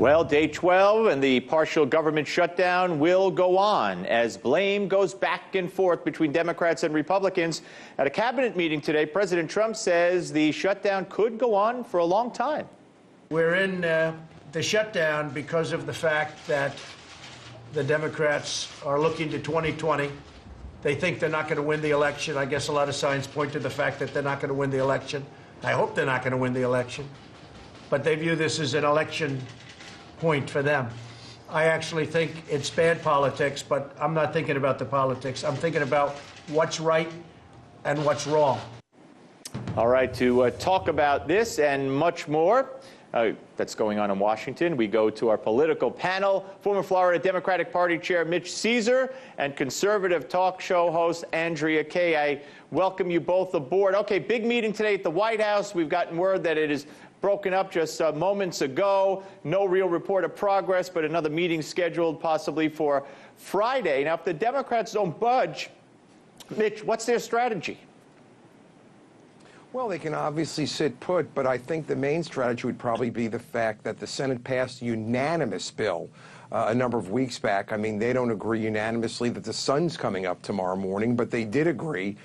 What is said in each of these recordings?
Well, day 12 and the partial government shutdown will go on as blame goes back and forth between Democrats and Republicans. At a cabinet meeting today, President Trump says the shutdown could go on for a long time. We're in the shutdown because of the fact that the Democrats are looking to 2020. They think they're not going to win the election. I guess a lot of signs point to the fact that they're not going to win the election. I hope they're not going to win the election. But they view this as an election point for them. I actually think it's bad politics, but I'm not thinking about the politics. I'm thinking about what's right and what's wrong. All right, to talk about this and much more that's going on in Washington, we go to our political panel, former Florida Democratic Party Chair Mitch Ceasar and conservative talk show host Andrea Kaye. I welcome you both aboard. Okay, big meeting today at the White House. We've gotten word that it is broken up just moments ago. No real report of progress, but another meeting scheduled possibly for Friday. Now, if the Democrats don't budge, Mitch, what's their strategy? Well, they can obviously sit put, but I think the main strategy would probably be the fact that the Senate passed a unanimous bill a number of weeks back. I mean, they don't agree unanimously that the sun's coming up tomorrow morning, but they did agree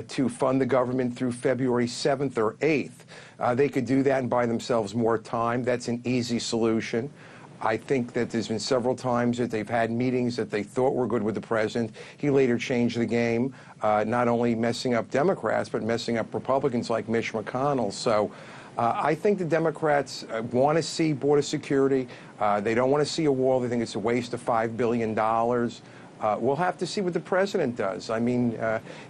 to fund the government through February 7th or 8th. They could do that and buy themselves more time. That's an easy solution. I think that there's been several times that they've had meetings that they thought were good with the president. He later changed the game, not only messing up Democrats, but messing up Republicans like Mitch McConnell. So I think the Democrats want to see border security. They don't want to see a wall. They think it's a waste of $5 billion. We'll have to see what the president does. I mean,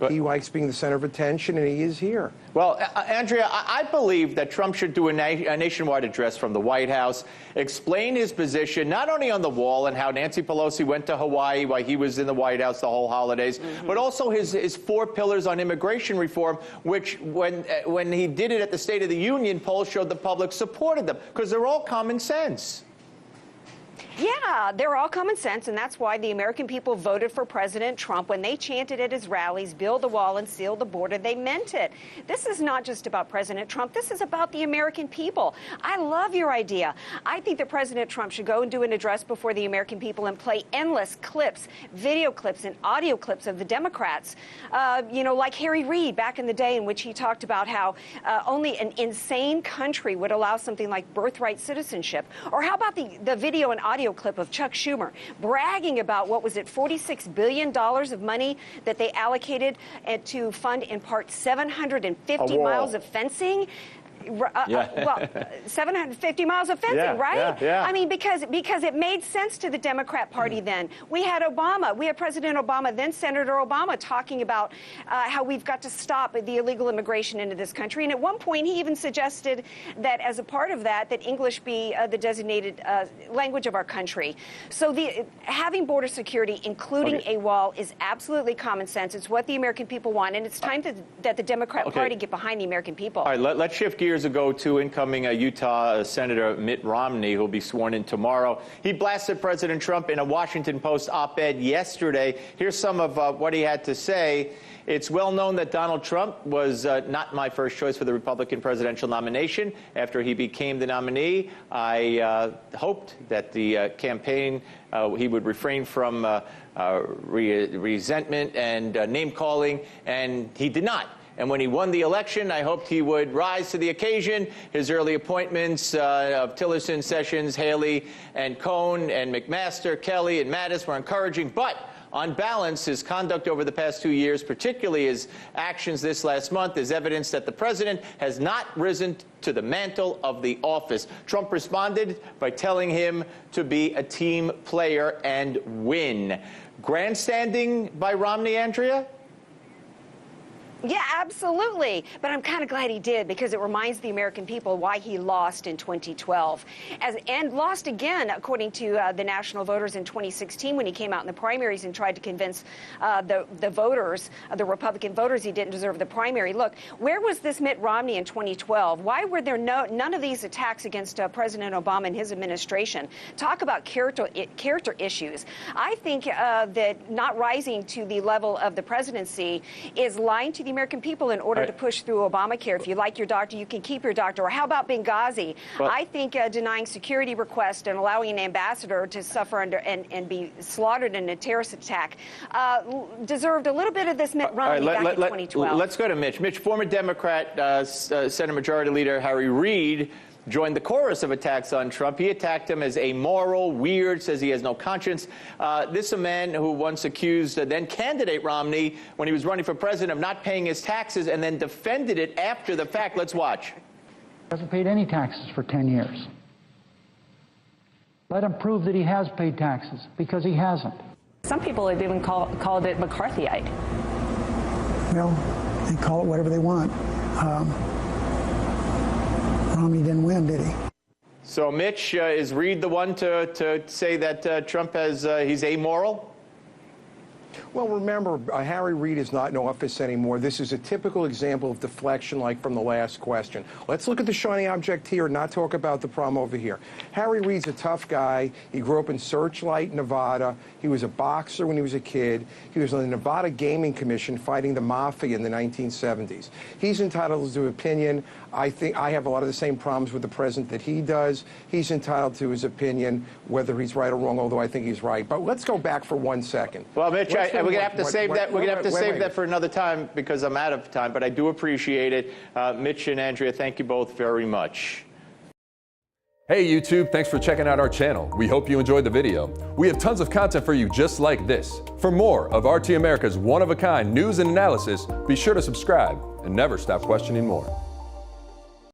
he likes being the center of attention, and he is here. Well, Andrea, I believe that Trump should do a nationwide address from the White House, explain his position, not only on the wall and how Nancy Pelosi went to Hawaii while he was in the White House the whole holidays, but also his 4 pillars on immigration reform, which when he did it at the State of the Union, polls showed the public supported them, because they're all common sense. Yeah, they're all common sense, and that's why the American people voted for President Trump. When they chanted at his rallies, build the wall and seal the border, they meant it. This is not just about President Trump. This is about the American people. I love your idea. I think that President Trump should go and do an address before the American people and play endless clips, video clips and audio clips of the Democrats, you know, like Harry Reid back in the day, in which he talked about how only an insane country would allow something like birthright citizenship. Or how about the video and audio clip of Chuck Schumer bragging about, what was it, $46 billion of money that they allocated to fund in part 750 miles of fencing. Well, 750 miles of fencing, right? Yeah. I mean, because it made sense to the Democrat Party then. We had Obama, we had President Obama, then Senator Obama, talking about how we've got to stop the illegal immigration into this country. And at one point, he even suggested that as a part of that, that English be the designated language of our country. So having border security, including a wall, is absolutely common sense. It's what the American people want, and it's time that the Democrat Party get behind the American people. All right, let's shift gears ago to incoming Utah Senator Mitt Romney, who'll be sworn in tomorrow. He blasted President Trump in a Washington Post op-ed yesterday. Here's some of what he had to say. It's well known that Donald Trump was not my first choice for the Republican presidential nomination. After he became the nominee, I hoped that the campaign, he would refrain from resentment and name-calling, and he did not. And when he won the election, I hoped he would rise to the occasion. His early appointments of Tillerson, Sessions, Haley, and Cohn, and McMaster, Kelly, and Mattis were encouraging. But on balance, his conduct over the past 2 years, particularly his actions this last month, is evidence that the president has not risen to the mantle of the office. Trump responded by telling him to be a team player and win. Grandstanding by Romney, Andrea? Yeah, absolutely. But I'm kind of glad he did, because it reminds the American people why he lost in 2012. And lost again, according to the national voters in 2016, when he came out in the primaries and tried to convince the voters, the Republican voters, he didn't deserve the primary. Look, where was this Mitt Romney in 2012? Why were there none of these attacks against President Obama and his administration? Talk about character issues. I think that not rising to the level of the presidency is lying to the the American people in order to push through Obamacare. If you like your doctor, you can keep your doctor. Or how about Benghazi? I think denying security requests and allowing an ambassador to suffer under and be slaughtered in a terrorist attack deserved a little bit of this Mitt Romney back in 2012. Let's go to Mitch. Mitch, former Democrat Senate Majority Leader Harry Reid joined the chorus of attacks on Trump. He attacked him as amoral, weird, says he has no conscience. This is a man who once accused then candidate Romney, when he was running for president, of not paying his taxes and then defended it after the fact. Let's watch. Hasn't paid any taxes for 10 years. Let him prove that he has paid taxes, because he hasn't. Some people have even called it McCarthyite. Well, they call it whatever they want. Romney didn't win, did he? So, Mitch, is Reid the one to say that Trump he's amoral? Well, remember, Harry Reid is not in office anymore. This is a typical example of deflection like from the last question. Let's look at the shiny object here, not talk about the problem over here. Harry Reid's a tough guy. He grew up in Searchlight, Nevada. He was a boxer when he was a kid. He was on the Nevada Gaming Commission fighting the mafia in the 1970s. He's entitled to opinion. I think I have a lot of the same problems with the president that he does. He's entitled to his opinion, whether he's right or wrong, although I think he's right. But let's go back for 1 second. Well, Mitch, we're going to have to save that. We're going to have to save that for another time because I'm out of time. But I do appreciate it. Mitch and Andrea, thank you both very much. Hey YouTube, thanks for checking out our channel. We hope you enjoyed the video. We have tons of content for you just like this. For more of RT America's one-of-a-kind news and analysis, be sure to subscribe and never stop questioning more.